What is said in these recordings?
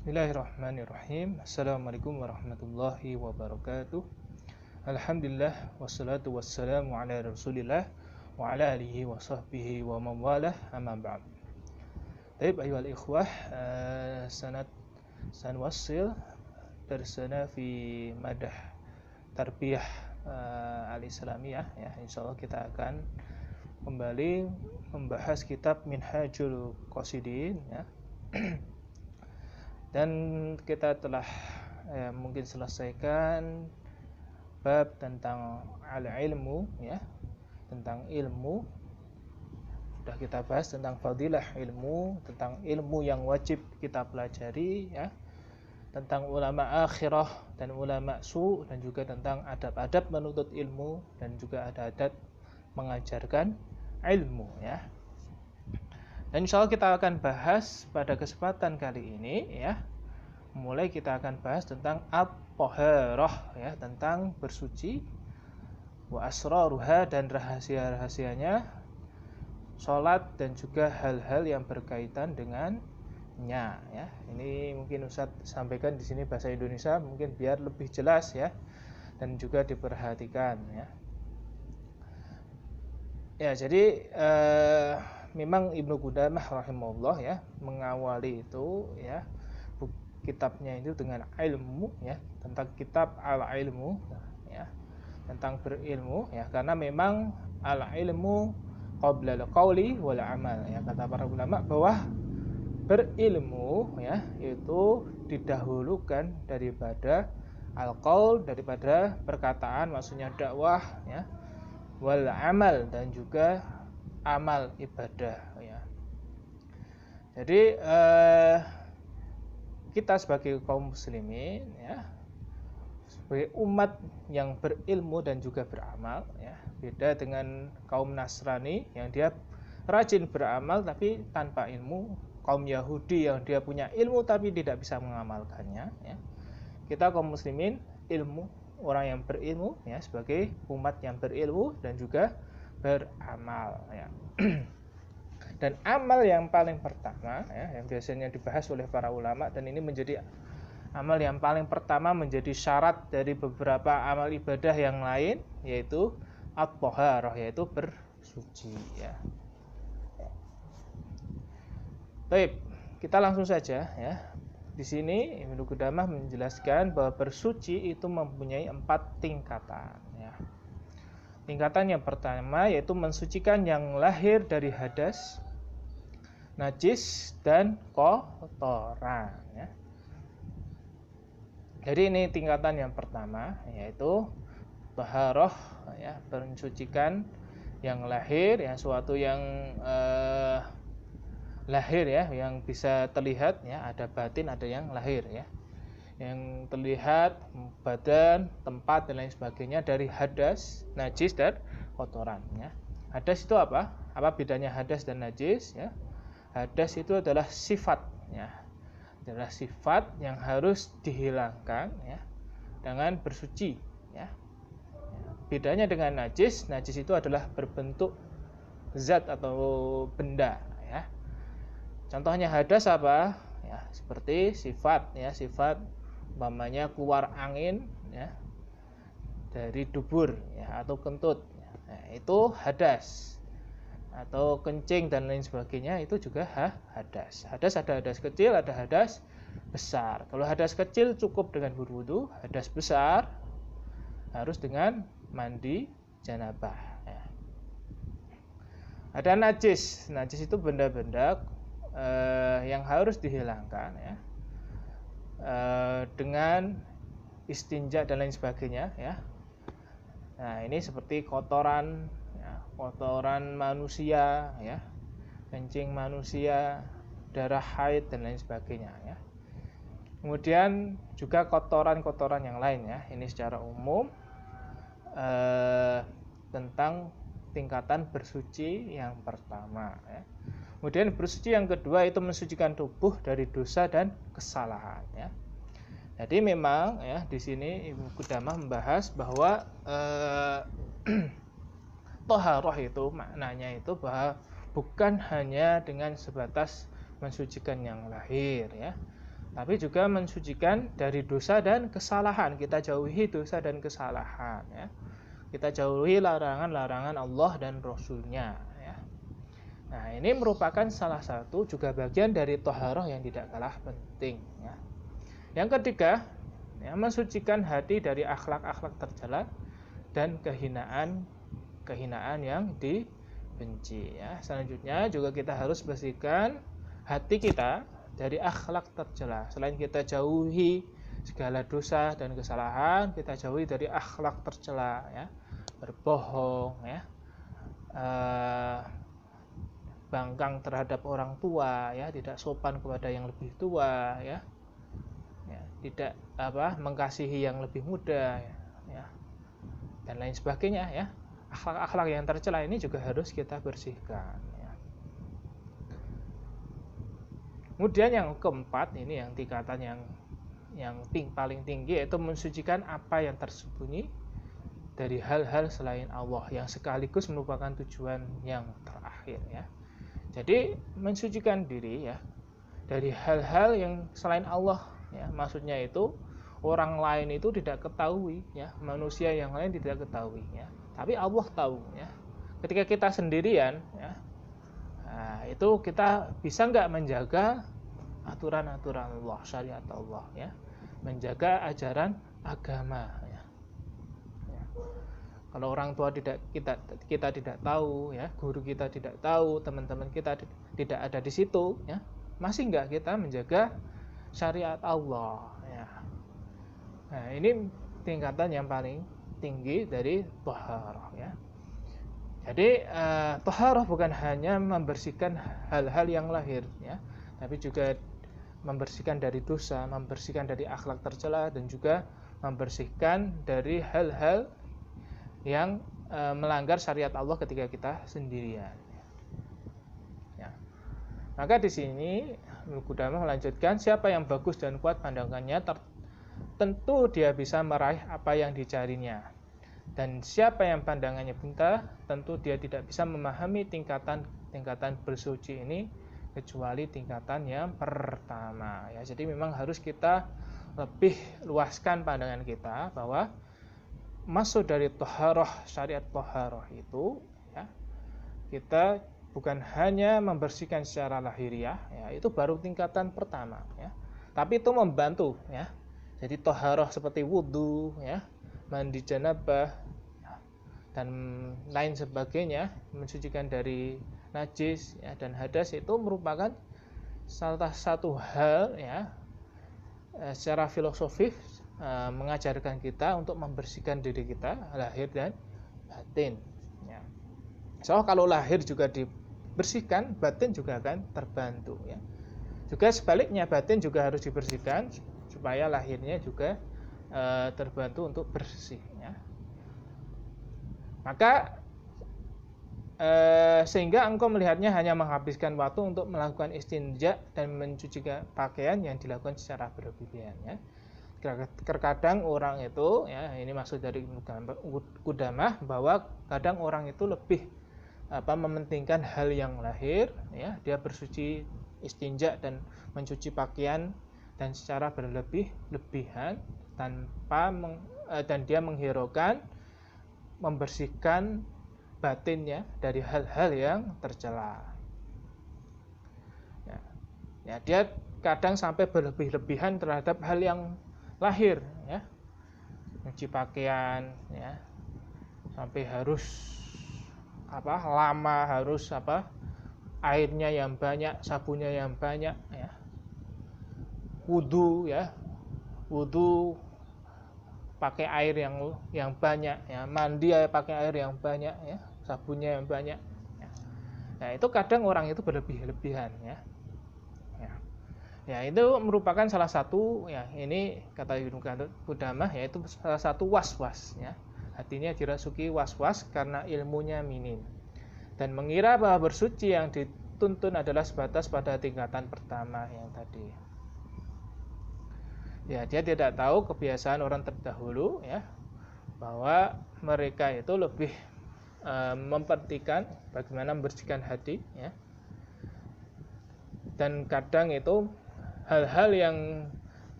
Bismillahirrahmanirrahim. Assalamualaikum warahmatullahi wabarakatuh. Alhamdulillah wassalatu wassalamu ala Rasulillah wa ala alihi wa sahbihi wa mawalah amma ba'd. Baik ayuhal ikhwah, sanwasil darsana fi madah tarbiyah al-islamiyah ya. Insyaallah kita akan kembali membahas kitab Minhajul Qasidin ya. Dan kita telah mungkin selesaikan bab tentang al-ilmu ya, tentang ilmu. Sudah kita bahas tentang fadilah ilmu, tentang ilmu yang wajib kita pelajari ya, tentang ulama akhirah dan ulama su, dan juga tentang adab-adab menuntut ilmu, dan juga ada adab mengajarkan ilmu ya. Dan insyaallah kita akan bahas pada kesempatan kali ini ya. Mulai kita akan bahas tentang at-thaharah ya, tentang bersuci, wa asraruha, dan rahasia-rahasianya salat, dan juga hal-hal yang berkaitan dengannya ya. Ini mungkin Ustaz sampaikan di sini bahasa Indonesia mungkin biar lebih jelas ya, dan juga diperhatikan ya. Ya, jadi memang Ibnu Qudamah rahimahullah ya mengawali itu ya kitabnya itu dengan ilmu ya, tentang kitab al-ilmu ya, tentang berilmu ya, karena memang al-ilmu qabla al-qauli wal amal ya, kata para ulama bahwa berilmu ya itu didahulukan daripada al-qaul, daripada perkataan, maksudnya dakwah ya, wal amal, dan juga amal ibadah ya. Jadi kita sebagai kaum muslimin ya, sebagai umat yang berilmu dan juga beramal ya, beda dengan kaum Nasrani yang dia rajin beramal tapi tanpa ilmu, kaum Yahudi yang dia punya ilmu tapi tidak bisa mengamalkannya ya. Kita kaum muslimin ilmu, orang yang berilmu ya, sebagai umat yang berilmu dan juga beramal ya. Dan amal yang paling pertama ya, yang biasanya dibahas oleh para ulama, dan ini menjadi amal yang paling pertama, menjadi syarat dari beberapa amal ibadah yang lain, yaitu at-thaharah, yaitu bersuci ya. Baik, kita langsung saja ya. Di sini Ibnu Qudamah menjelaskan bahwa bersuci itu mempunyai 4 tingkatan ya. Tingkatan yang pertama yaitu mensucikan yang lahir dari hadas, najis, dan kotoran ya. Jadi ini tingkatan yang pertama, yaitu taharah ya, mensucikan yang lahir ya, suatu yang lahir ya, yang bisa terlihat ya, ada batin, ada yang lahir ya. Yang terlihat badan, tempat, dan lain sebagainya dari hadas, najis, dan kotoran ya. Hadas itu apa? Apa bedanya hadas dan najis ya? Hadas itu adalah sifat ya, adalah sifat yang harus dihilangkan ya dengan bersuci ya. Bedanya dengan najis, najis itu adalah berbentuk zat atau benda ya. Contohnya hadas apa ya? Seperti sifat ya, sifat umpamanya keluar angin ya dari dubur ya, atau kentut ya. Nah, itu hadas, atau kencing dan lain sebagainya, itu juga hadas. Hadas ada hadas kecil, ada hadas besar. Kalau hadas kecil cukup dengan berwudu, hadas besar harus dengan mandi janabah ya. Ada najis. Najis itu benda-benda yang harus dihilangkan ya, dengan istinja dan lain sebagainya ya. Nah, ini seperti kotoran ya, kotoran manusia ya, kencing manusia, darah haid, dan lain sebagainya ya. Kemudian juga kotoran-kotoran yang lain ya. Ini secara umum tentang tingkatan bersuci yang pertama ya. Kemudian bersuci yang kedua itu mensucikan tubuh dari dosa dan kesalahan ya. Jadi memang ya di sini Ibnu Qudamah membahas bahwa thaharah itu maknanya itu bahwa bukan hanya dengan sebatas mensucikan yang lahir ya, tapi juga mensucikan dari dosa dan kesalahan. Kita jauhi dosa dan kesalahan, ya. Kita jauhi larangan-larangan Allah dan Rasul-Nya, ya. Nah, ini merupakan salah satu juga bagian dari thaharah yang tidak kalah penting, ya. Yang ketiga, ya, mensucikan hati dari akhlak-akhlak tercela dan kehinaan yang dibenci, ya. Selanjutnya juga kita harus bersihkan hati kita dari akhlak tercela. Selain kita jauhi segala dosa dan kesalahan, kita jauhi dari akhlak tercela, ya. Berbohong, ya. Bangkang terhadap orang tua, ya, tidak sopan kepada yang lebih tua, ya. Ya, tidak mengasihi yang lebih muda, ya. Dan lain sebagainya, ya. Akhlak-akhlak yang tercela ini juga harus kita bersihkan, ya. Kemudian yang keempat, ini yang tingkatan yang paling tinggi, yaitu mensucikan apa yang tersembunyi dari hal-hal selain Allah, yang sekaligus merupakan tujuan yang terakhir, ya. Jadi mensucikan diri, ya, dari hal-hal yang selain Allah, ya. Maksudnya itu orang lain itu tidak ketahui, ya, manusia yang lain tidak ketahui, ya, tapi Allah tahu, ya. Ketika kita sendirian, ya, nah, itu kita bisa nggak menjaga aturan-aturan Allah, syariat Allah, ya, menjaga ajaran agama, ya. Ya. Kalau orang tua kita tidak tahu, ya, guru kita tidak tahu, teman-teman kita tidak ada di situ, ya, masih nggak kita menjaga syariat Allah, ya. Nah, ini tingkatan yang paling tinggi dari thaharah, ya. Jadi thaharah bukan hanya membersihkan hal-hal yang lahir, ya, tapi juga membersihkan dari dosa, membersihkan dari akhlak tercela, dan juga membersihkan dari hal-hal yang melanggar syariat Allah ketika kita sendirian, ya. Maka di sini Ibnu Qudamah melanjutkan, siapa yang bagus dan kuat pandangannya, tentu dia bisa meraih apa yang dicarinya. Dan siapa yang pandangannya buta, tentu dia tidak bisa memahami tingkatan bersuci ini kecuali tingkatan yang pertama, ya. Jadi memang harus kita lebih luaskan pandangan kita bahwa maksud dari thaharah, syariat thaharah itu, ya, kita bukan hanya membersihkan secara lahiriah, ya, itu baru tingkatan pertama, ya. Tapi itu membantu, ya. Jadi thaharah seperti wudu, ya, mandi janabah, dan lain sebagainya, mensucikan dari najis, ya, dan hadas, itu merupakan salah satu hal, ya, secara filosofis mengajarkan kita untuk membersihkan diri kita lahir dan batin, ya. So kalau lahir juga dibersihkan, batin juga akan terbantu, ya. Juga sebaliknya, batin juga harus dibersihkan supaya lahirnya juga terbantu untuk bersih, ya. Maka sehingga engkau melihatnya hanya menghabiskan waktu untuk melakukan istinja dan mencuci pakaian yang dilakukan secara berlebihan, ya. Terkadang orang itu, ya, ini maksud dari Qudamah, bahwa kadang orang itu lebih mementingkan hal yang lahir, ya, dia bersuci, istinja dan mencuci pakaian dan secara berlebihan dan dia menghiraukan membersihkan batinnya dari hal-hal yang tercela, ya. Ya, dia kadang sampai berlebih-lebihan terhadap hal yang lahir, ya, mencuci pakaian, ya, sampai harus lama, harus airnya yang banyak, sabunnya yang banyak, ya. Wudu, ya, wudu pakai air yang banyak, ya, mandi pakai air yang banyak, ya, sabunnya yang banyak, ya. Nah, itu kadang orang itu berlebih-lebihan, ya. Ya, itu merupakan salah satu, ya, ini kata Ibnu Qudamah, yaitu salah satu was-was, ya. Hatinya dirasuki was-was karena ilmunya minim dan mengira bahwa bersuci yang dituntun adalah sebatas pada tingkatan pertama yang tadi. Ya, dia tidak tahu kebiasaan orang terdahulu, ya, bahwa mereka itu lebih memperhatikan bagaimana membersihkan hati, ya. Dan kadang itu hal-hal yang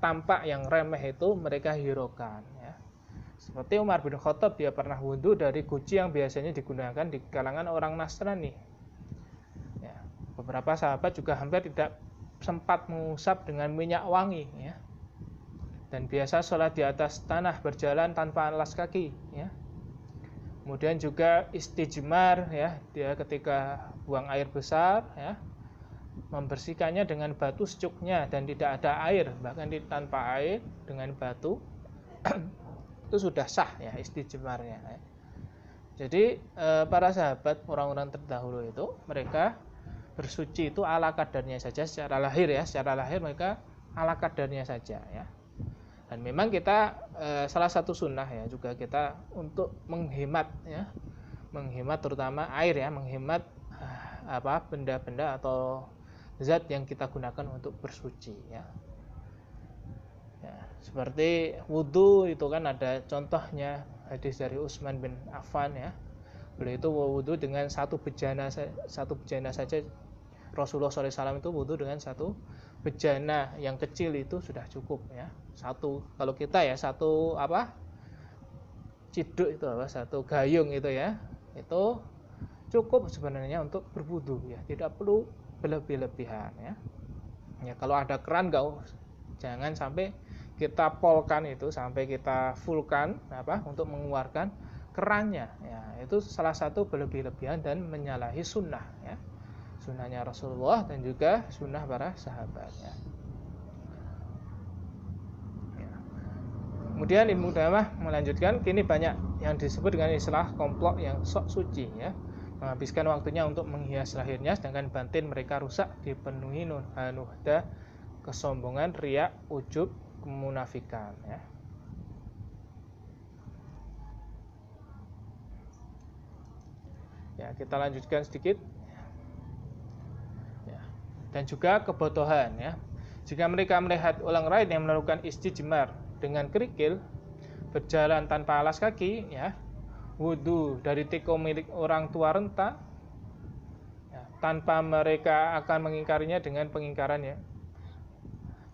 tampak yang remeh itu mereka hiraukan ya. Seperti Umar bin Khattab, dia pernah wudhu dari guci yang biasanya digunakan di kalangan orang Nasrani ya. Beberapa sahabat juga hampir tidak sempat mengusap dengan minyak wangi ya. Dan biasa sholat di atas tanah berjalan tanpa alas kaki ya. Kemudian juga istijmar ya, dia ketika buang air besar ya, membersihkannya dengan batu secuknya dan tidak ada air, bahkan tanpa air dengan batu itu sudah sah ya istijmarnya ya. Jadi para sahabat orang-orang terdahulu itu mereka bersuci itu ala kadarnya saja secara lahir ya, secara lahir mereka ala kadarnya saja ya. Dan memang kita salah satu sunnah ya juga kita untuk menghemat ya, menghemat terutama air ya, menghemat benda-benda atau zat yang kita gunakan untuk bersuci ya. Ya, seperti wudhu itu kan ada contohnya hadis dari Utsman bin Affan ya. Beliau itu wudhu dengan satu bejana saja. Rasulullah SAW itu wudhu dengan satu bejana yang kecil itu sudah cukup ya. Satu, kalau kita ya satu ciduk itu satu gayung itu ya, itu cukup sebenarnya untuk berwudhu ya, tidak perlu berlebih-lebihan ya. Ya kalau ada keran jangan sampai kita polkan itu sampai kita fullkan untuk mengeluarkan kerannya ya, itu salah satu berlebih-lebihan dan menyalahi sunnah ya, sunnahnya Rasulullah dan juga sunnah para sahabatnya ya. Kemudian Ibnu Qudamah melanjutkan, kini banyak yang disebut dengan istilah komplot yang sok suci ya, menghabiskan waktunya untuk menghias lahirnya, sedangkan batin mereka rusak dipenuhi nuhda, kesombongan, riya, ujub, kemunafikan ya. Ya, kita lanjutkan sedikit ya. Dan juga kebodohan ya. Jika mereka melihat orang lain yang melakukan istijmar dengan kerikil, berjalan tanpa alas kaki ya, wudhu dari teko milik orang tua renta ya, tanpa mereka akan mengingkarinya dengan pengingkaran ya,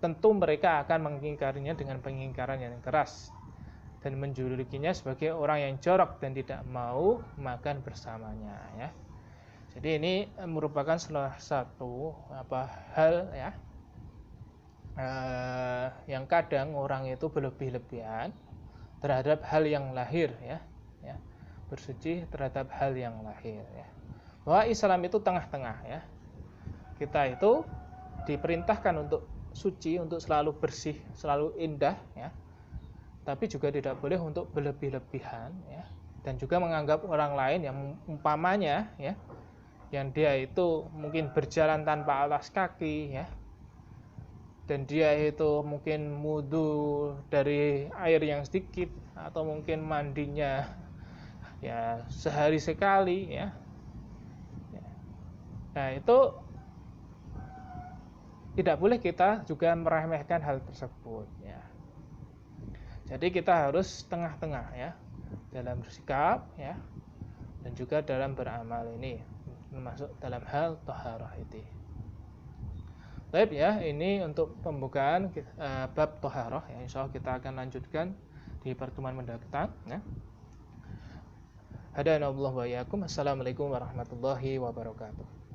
tentu mereka akan mengingkarinya dengan pengingkaran yang keras dan menjulukinya sebagai orang yang jorok dan tidak mau makan bersamanya ya. Jadi ini merupakan salah satu hal ya, yang kadang orang itu berlebih-lebihan terhadap hal yang lahir ya, bersuci terhadap hal yang lahir ya. Bahwa Islam itu tengah-tengah ya. Kita itu diperintahkan untuk suci, untuk selalu bersih, selalu indah ya. Tapi juga tidak boleh untuk berlebih-lebihan ya. Dan juga menganggap orang lain yang umpamanya ya, yang dia itu mungkin berjalan tanpa alas kaki ya, dan dia itu mungkin wudu dari air yang sedikit, atau mungkin mandinya ya sehari sekali ya. Nah itu tidak boleh kita juga meremehkan hal tersebut ya. Jadi kita harus tengah-tengah ya dalam bersikap ya, dan juga dalam beramal ini, termasuk dalam hal thaharah itu. Baik ya, ini untuk pembukaan bab thaharah ya. Insyaallah kita akan lanjutkan di pertemuan mendatang ya. Hadanallahu wa iyyakum. Assalamualaikum warahmatullahi wabarakatuh.